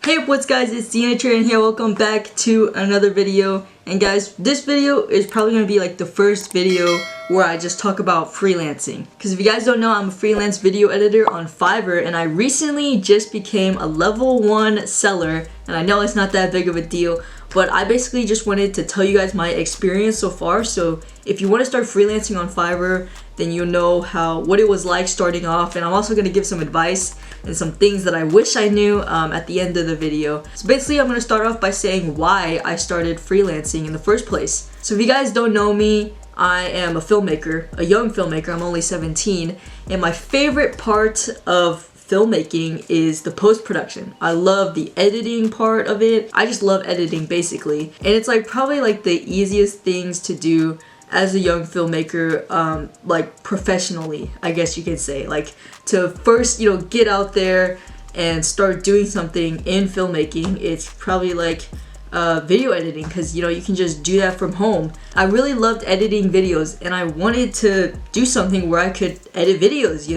Hey what's guys, it's Cxdy here. Welcome back to another video. And guys, this video is probably going to be like the first video where I just talk about freelancing. Because if you guys don't know, I'm a freelance video editor on Fiverr, and I recently just became a level 1 seller. And I know it's not that big of a deal, but I basically just wanted to tell you guys my experience so far. So if you want to start freelancing on Fiverr, then you'll know what it was like starting off. And I'm also going to give some advice and some things that I wish I knew at the end of the video. So basically I'm going to start off by saying why I started freelancing in the first place. So if you guys don't know me, I am a filmmaker, a young filmmaker. I'm only 17, and my favorite part of filmmaking is the post-production. I love the editing part of it. I just love editing basically, and it's like probably like the easiest things to do as a young filmmaker, like professionally, I guess you could say. Like to first, get out there and start doing something in filmmaking, it's probably like video editing, because you can just do that from home. I really loved editing videos, and I wanted to do something where I could edit videos,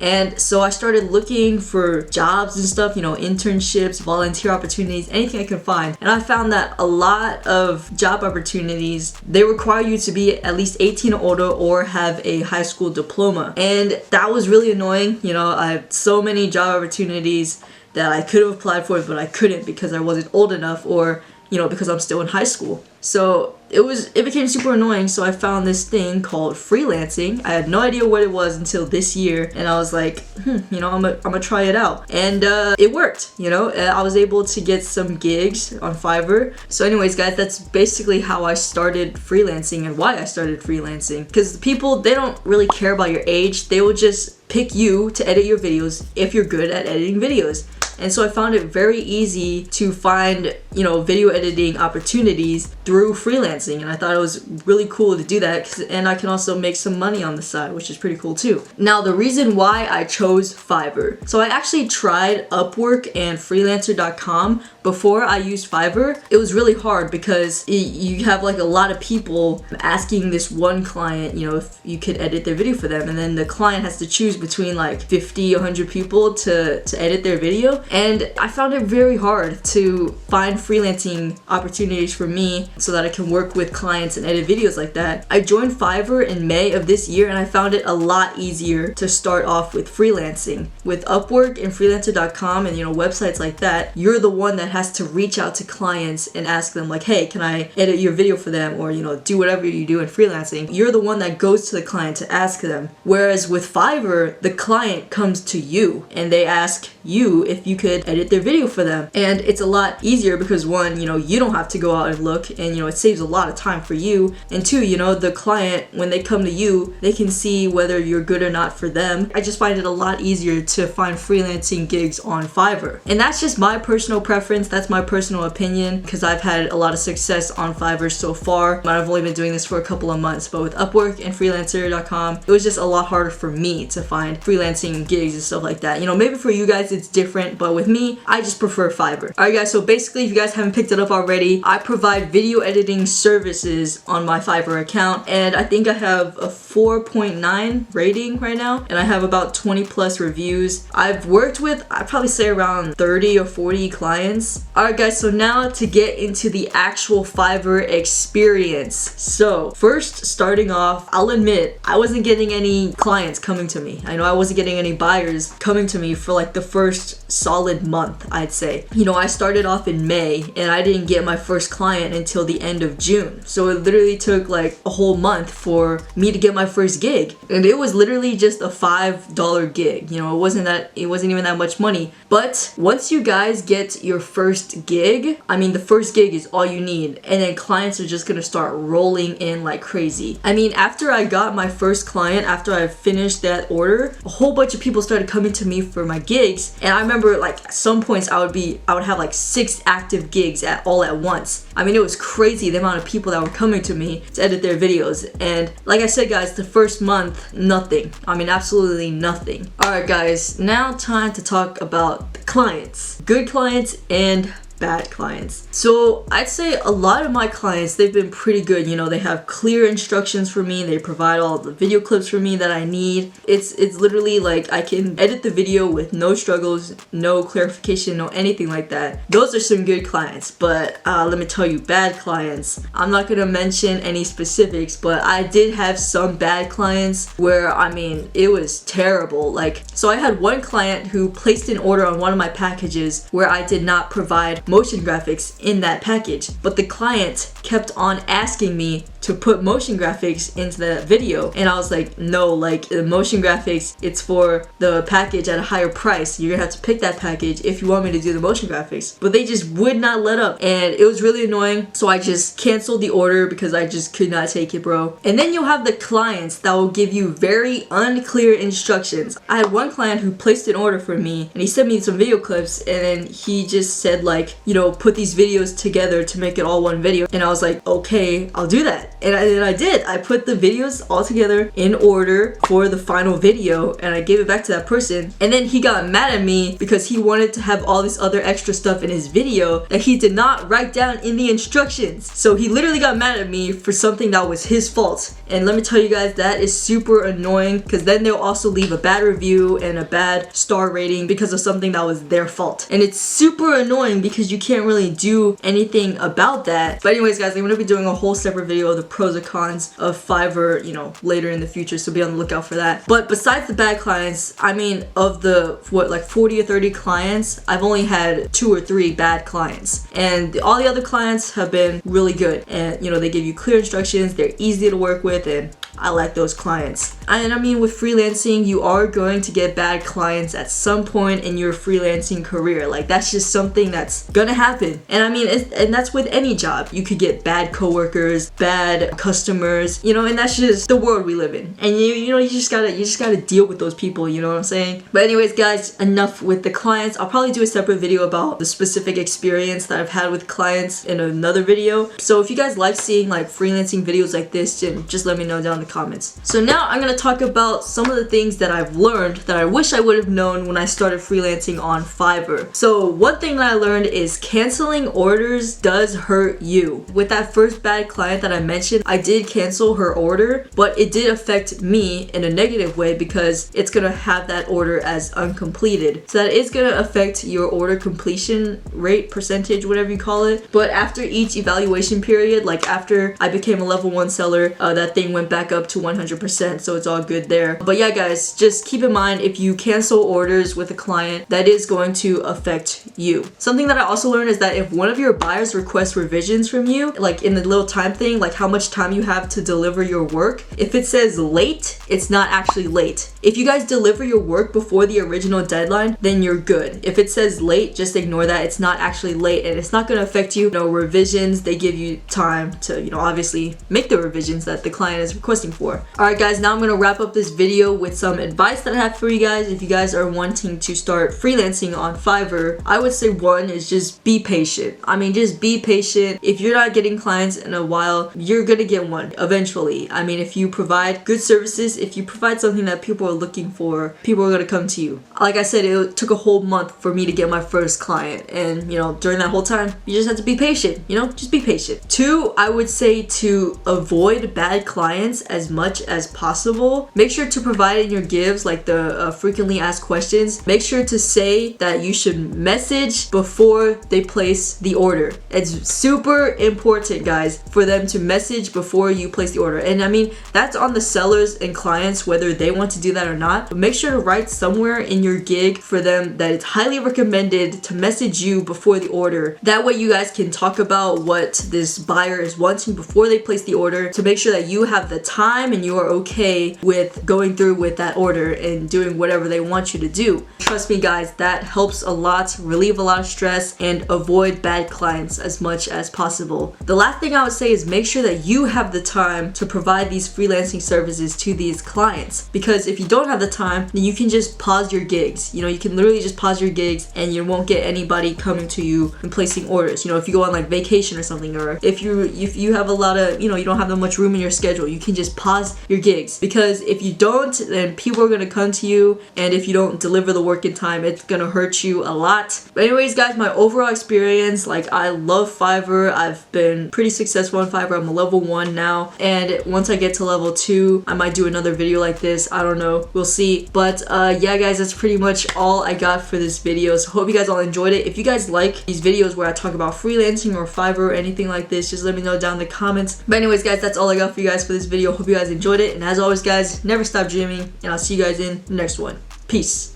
and so I started looking for jobs and stuff, internships, volunteer opportunities, anything I could find. And I found that a lot of job opportunities, they require you to be at least 18 or older or have a high school diploma, and that was really annoying. I have so many job opportunities that I could have applied for, but I couldn't because I wasn't old enough, or because I'm still in high school. So it became super annoying. So I found this thing called freelancing. I had no idea what it was until this year, and I was like, I'm gonna try it out, and it worked. I was able to get some gigs on Fiverr. So anyways guys, that's basically how I started freelancing and why I started freelancing, because people, they don't really care about your age. They will just pick you to edit your videos if you're good at editing videos. And so I found it very easy to find, video editing opportunities through freelancing. And I thought it was really cool to do that, and I can also make some money on the side, which is pretty cool too. Now, the reason why I chose Fiverr. So I actually tried Upwork and freelancer.com before I used Fiverr. It was really hard because you have like a lot of people asking this one client, if you could edit their video for them. And then the client has to choose between like 50, 100 people to edit their video. And I found it very hard to find freelancing opportunities for me so that I can work with clients and edit videos like that. I joined Fiverr in May of this year, and I found it a lot easier to start off with freelancing. With Upwork and freelancer.com and websites like that, you're the one that has to reach out to clients and ask them like, hey, can I edit your video for them, or do whatever you do in freelancing. You're the one that goes to the client to ask them. Whereas with Fiverr, the client comes to you and they ask you if you could edit their video for them. And it's a lot easier because one, you don't have to go out and look, and it saves a lot of time for you. And two, the client, when they come to you, they can see whether you're good or not for them. I just find it a lot easier to find freelancing gigs on Fiverr. And that's just my personal preference. That's my personal opinion, because I've had a lot of success on Fiverr so far, but I've only been doing this for a couple of months. But with Upwork and freelancer.com, it was just a lot harder for me to find freelancing gigs and stuff like that. Maybe for you guys it's different, but with me, I just prefer Fiverr. Alright guys, so basically, if you guys haven't picked it up already, I provide video editing services on my Fiverr account, and I think I have a 4.9 rating right now, and I have about 20 plus reviews. I've worked with, I'd probably say around 30 or 40 clients. Alright guys, so now to get into the actual Fiverr experience. So first, starting off, I'll admit I wasn't getting any clients coming to me. I know I wasn't getting any buyers coming to me for like the first solid month, I'd say. I started off in May, and I didn't get my first client until the end of June. So it literally took like a whole month for me to get my first gig. And it was literally just a $5 gig. It wasn't even that much money. But once you guys get your first gig, the first gig is all you need, and then clients are just gonna start rolling in like crazy. After I got my first client, after I finished that order, a whole bunch of people started coming to me for my gigs. And I remember like at some points I would have like 6 active gigs all at once. It was crazy the amount of people that were coming to me to edit their videos. And like I said guys, the first month, nothing. Absolutely nothing. Alright guys, now time to talk about the clients. Good clients and bad clients. So I'd say a lot of my clients, they've been pretty good. You know, they have clear instructions for me. They provide all the video clips for me that I need. It's literally like I can edit the video with no struggles, no clarification, no anything like that. Those are some good clients. But let me tell you, bad clients, I'm not gonna mention any specifics, but I did have some bad clients where, I mean, it was terrible. Like, so I had one client who placed an order on one of my packages where I did not provide motion graphics in that package, but the client kept on asking me to put motion graphics into the video, and I was like, no, like the motion graphics, it's for the package at a higher price. You're gonna have to pick that package if you want me to do the motion graphics. But they just would not let up, and it was really annoying. So I just canceled the order because I just could not take it, bro. And then you'll have the clients that will give you very unclear instructions. I had one client who placed an order for me, and he sent me some video clips, and then he just said, like, you know, put these videos together to make it all one video. And I was like, okay, I'll do that. And I did. I put the videos all together in order for the final video, and I gave it back to that person. And then he got mad at me because he wanted to have all this other extra stuff in his video that he did not write down in the instructions. So he literally got mad at me for something that was his fault. And let me tell you guys, that is super annoying, because then they'll also leave a bad review and a bad star rating because of something that was their fault. And it's super annoying because you can't really do anything about that. But anyways, guys, I'm going to be doing a whole separate video of the pros and cons of Fiverr, you know, later in the future, so be on the lookout for that. But besides the bad clients, I mean, of the like 40 or 30 clients, I've only had 2 or 3 bad clients, and all the other clients have been really good. And you know, they give you clear instructions, they're easy to work with, and I like those clients. And I mean, with freelancing, you are going to get bad clients at some point in your freelancing career. Like, that's just something that's gonna happen. And I mean, and that's with any job. You could get bad coworkers, bad customers, you know, and that's just the world we live in. And you just gotta deal with those people, you know what I'm saying? But anyways, guys, enough with the clients. I'll probably do a separate video about the specific experience that I've had with clients in another video. So if you guys like seeing like freelancing videos like this, then just let me know down in the comments. So now I'm gonna talk about some of the things that I've learned that I wish I would have known when I started freelancing on Fiverr. So one thing that I learned is canceling orders does hurt you. With that first bad client that I mentioned, I did cancel her order, but it did affect me in a negative way because it's gonna have that order as uncompleted. So that is gonna affect your order completion rate, percentage, whatever you call it. But after each evaluation period, like after I became a level 1 seller, that thing went back up to 100%, so it's all good there. But yeah, guys, just keep in mind, if you cancel orders with a client, that is going to affect you. Something that I also learned is that if one of your buyers requests revisions from you, like in the little time thing, like how much time you have to deliver your work, if it says late, it's not actually late. If you guys deliver your work before the original deadline, then you're good. If it says late, just ignore that. It's not actually late, and it's not going to affect you. You know, revisions, they give you time to, you know, obviously make the revisions that the client is requesting for. Alright guys, now I'm going to wrap up this video with some advice that I have for you guys. If you guys are wanting to start freelancing on Fiverr, I would say one is just be patient. I mean, just be patient. If you're not getting clients in a while, you're going to get one eventually. I mean, if you provide good services, if you provide something that people are looking for, people are going to come to you. Like I said, it took a whole month for me to get my first client, and you know, during that whole time, you just have to be patient, you know, just be patient. 2, I would say to avoid bad clients as much as possible. Make sure to provide in your gives, like the frequently asked questions, make sure to say that you should message before they place the order. It's super important, guys, for them to message before you place the order. And I mean, that's on the sellers and clients, whether they want to do that or not. But make sure to write somewhere in your gig for them that it's highly recommended to message you before the order. That way you guys can talk about what this buyer is wanting before they place the order, to make sure that you have the time and you are okay with going through with that order and doing whatever they want you to do. Trust me, guys, that helps a lot, relieve a lot of stress, and avoid bad clients as much as possible. The last thing I would say is make sure that you have the time to provide these freelancing services to these clients, because if you don't have the time, then you can just pause your gigs. You know, you can literally just pause your gigs and you won't get anybody coming to you and placing orders. You know, if you go on like vacation or something, or if you have a lot of, you know, you don't have that much room in your schedule, you can just pause your gigs, because because if you don't, then people are gonna come to you, and if you don't deliver the work in time, it's gonna hurt you a lot. But anyways, guys, my overall experience, like, I love Fiverr. I've been pretty successful on Fiverr. I'm a level 1 now, and once I get to level 2, I might do another video like this. I don't know, we'll see. But yeah, guys, that's pretty much all I got for this video. So hope you guys all enjoyed it. If you guys like these videos where I talk about freelancing or Fiverr or anything like this, just let me know down in the comments. But anyways, guys, that's all I got for you guys for this video. Hope you guys enjoyed it, and as always, guys, never stop dreaming, and I'll see you guys in the next one. Peace.